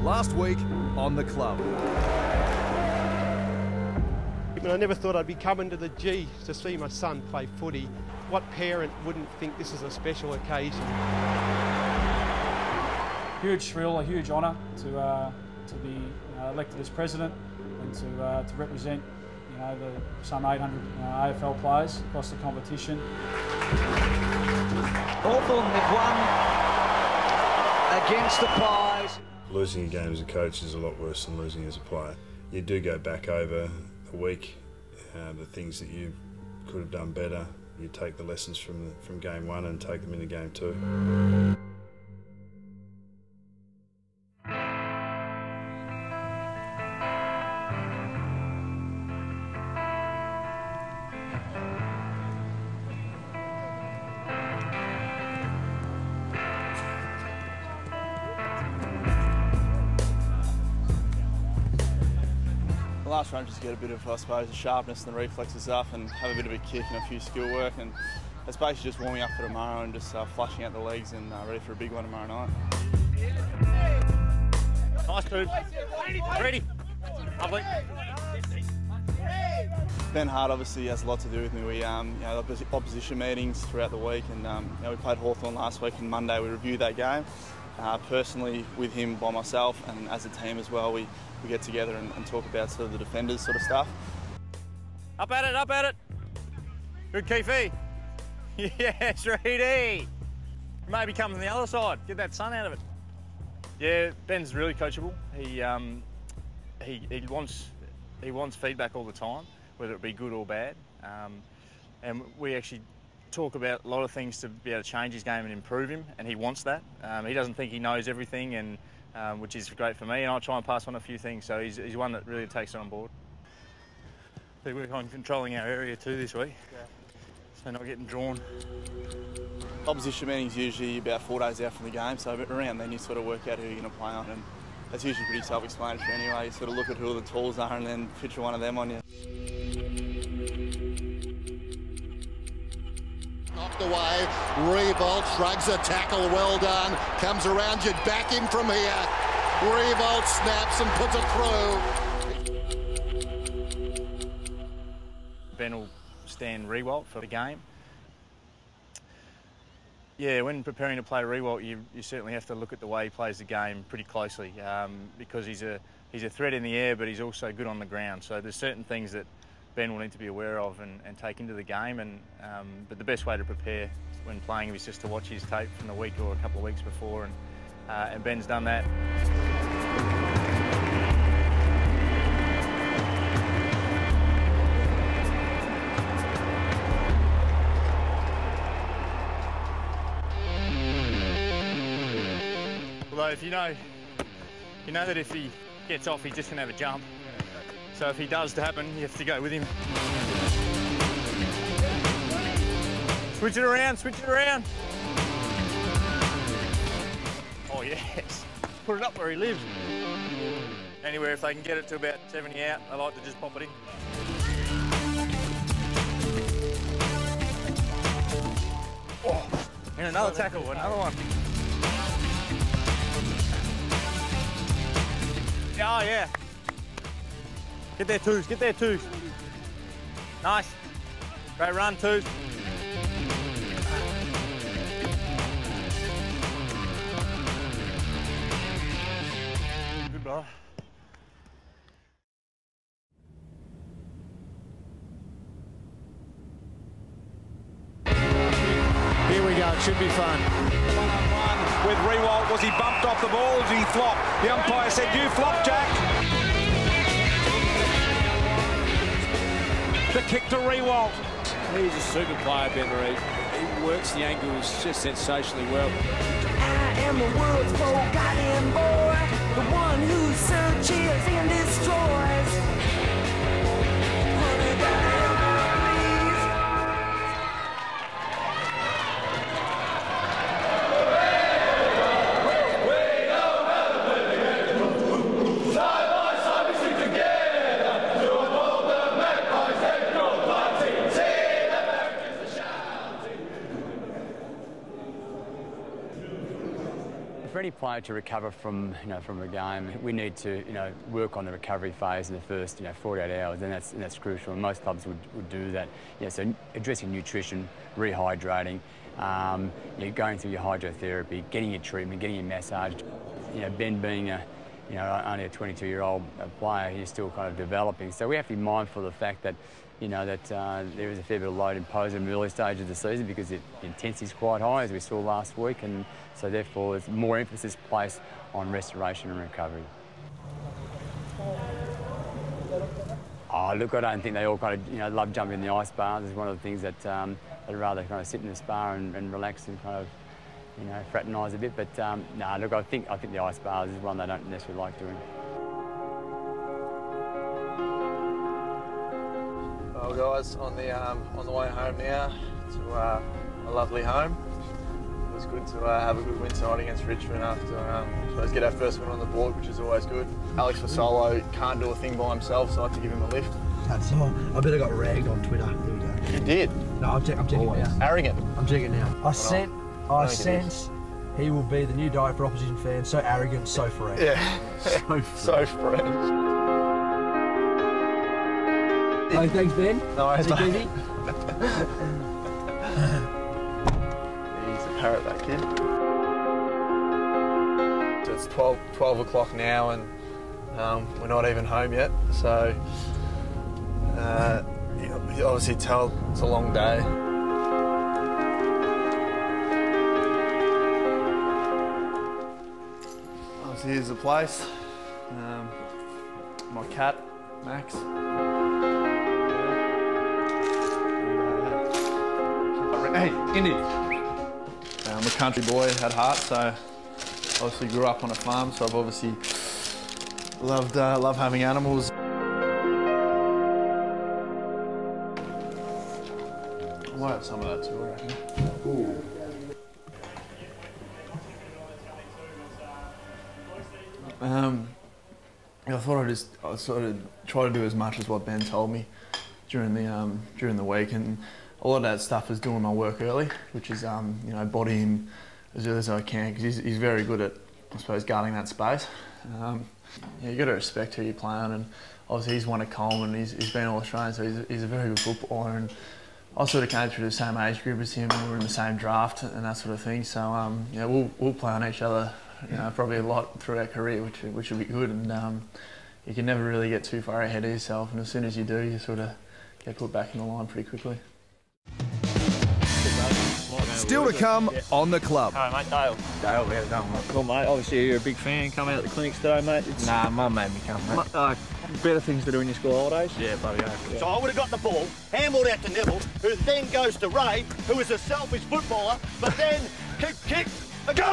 last week on The Club. I never thought I'd be coming to the G to see my son play footy. What parent wouldn't think this is a special occasion? Huge thrill, a huge honour to be elected as president and to represent, some 800 AFL players across the competition. Hawthorn have won against the Pies. Losing a game as a coach is a lot worse than losing as a player. You do go back over the week, the things that you could have done better. You take the lessons from game one and take them into game two. Last run, just get a bit of, I suppose, the sharpness and the reflexes up and have a bit of a kick and a few skill work, and it's basically just warming up for tomorrow and just flushing out the legs and ready for a big one tomorrow night. Nice dude. Ready. Lovely. Ben Hart obviously has a lot to do with me. We opposition meetings throughout the week, and we played Hawthorn last week, and Monday we reviewed that game. Personally, with him, by myself, and as a team as well, we get together and talk about sort of the defenders sort of stuff. Up at it, up at it. Good, Keefy. Yes, Reedy. Maybe come from the other side, get that sun out of it. Yeah, Ben's really coachable. He wants feedback all the time, whether it be good or bad. And we actually talk about a lot of things to be able to change his game and improve him, and he wants that. He doesn't think he knows everything, and which is great for me, and I'll try and pass on a few things, so he's one that really takes it on board. We work on controlling our area too this week, so not getting drawn. Opposition meetings usually about 4 days out from the game, so around then you sort of work out who you're going to play on, and that's usually pretty self-explanatory anyway. You sort of look at who the tools are and then picture one of them on you. Knocked away, Revolt shrugs a tackle, well done, comes around you, back in from here. Revolt snaps and puts it through. Ben will stand Rewalt for the game. Yeah, when preparing to play Rewalt, you certainly have to look at the way he plays the game pretty closely, because he's a threat in the air, but he's also good on the ground. So there's certain things that Ben will need to be aware of and take into the game. But the best way to prepare when playing him is just to watch his tape from the week or a couple of weeks before, and Ben's done that. Although if you know that if he gets off, he's just going to have a jump. So if he does happen, you have to go with him. Switch it around, switch it around. Oh yes, put it up where he lives. Anywhere if they can get it to about 70 out, I like to just pop it in. Oh, and another tackle, another one. Oh yeah. Get there, twos, get there, twos. Nice. Great run, twos. Good brother. Here we go, it should be fun. One-on-one with Rewalt. Was he bumped off the ball? Did he flop? The umpire said, you flop, Jack. The kick to Rewalt. He's a super player, Ben Reid. He works the angles just sensationally well. I am the world's forgotten boy, the one who searches and destroys. for any player to recover from a game, we need to work on the recovery phase in the first 48 hours, and that's crucial. And most clubs would do that. So addressing nutrition, rehydrating, going through your hydrotherapy, getting your treatment, getting your massage. Ben being only a 22-year-old player, he's still kind of developing. So we have to be mindful of the fact that there is a fair bit of load imposed in the early stage of the season because the intensity is quite high, as we saw last week, and so therefore there's more emphasis placed on restoration and recovery. Oh, look, I don't think they all kind of love jumping in the ice baths. It's one of the things that they'd rather kind of sit in the spa and relax and kind of fraternise a bit. But no, look, I think the ice baths is one they don't necessarily like doing. Well, guys, on the way home now to a lovely home. It was good to have a good win tonight against Richmond after, I suppose, get our first win on the board, which is always good. Alex Fasolo can't do a thing by himself, so I had to give him a lift. That's all. I bet I got ragged on Twitter. Here we go. You did? No, I'm checking now. Arrogant. I'm checking now. I sense he will be the new diet for opposition fans. So arrogant, so fresh. Yeah. So fresh. Oh, thanks, Ben. No worries, mate. He's a parrot, that kid. So it's 12 o'clock now, and we're not even home yet. So you obviously tell it's a long day. Obviously, here's the place. My cat, Max. Hey, Indy. I'm a country boy at heart, so obviously grew up on a farm, so I've obviously loved having animals. I might have some of that too, I reckon. Ooh. I thought I'd sort of try to do as much as what Ben told me during the week, and a lot of that stuff is doing my work early, which is body him as early as I can, because he's very good at, I suppose, guarding that space. You got to respect who you're playing, and obviously he's won at Collingwood, and he's been All-Australian, so he's a very good footballer, and I sort of came through the same age group as him, and we were in the same draft and that sort of thing. So we'll play on each other, probably a lot through our career, which will be good, and you can never really get too far ahead of yourself, and as soon as you do, you sort of get put back in the line pretty quickly. Still to come on the club. Hi, mate, Dale. Dale, how's it going, mate? Well, mate, obviously you're a big fan. Come out at the clinics today, mate. Nah, Mum made me come, mate. Better things to do in your school holidays? Yeah, bloody hell. Yeah. So I would have got the ball, handballed out to Neville, who then goes to Ray, who is a selfish footballer, but then kicked, and go!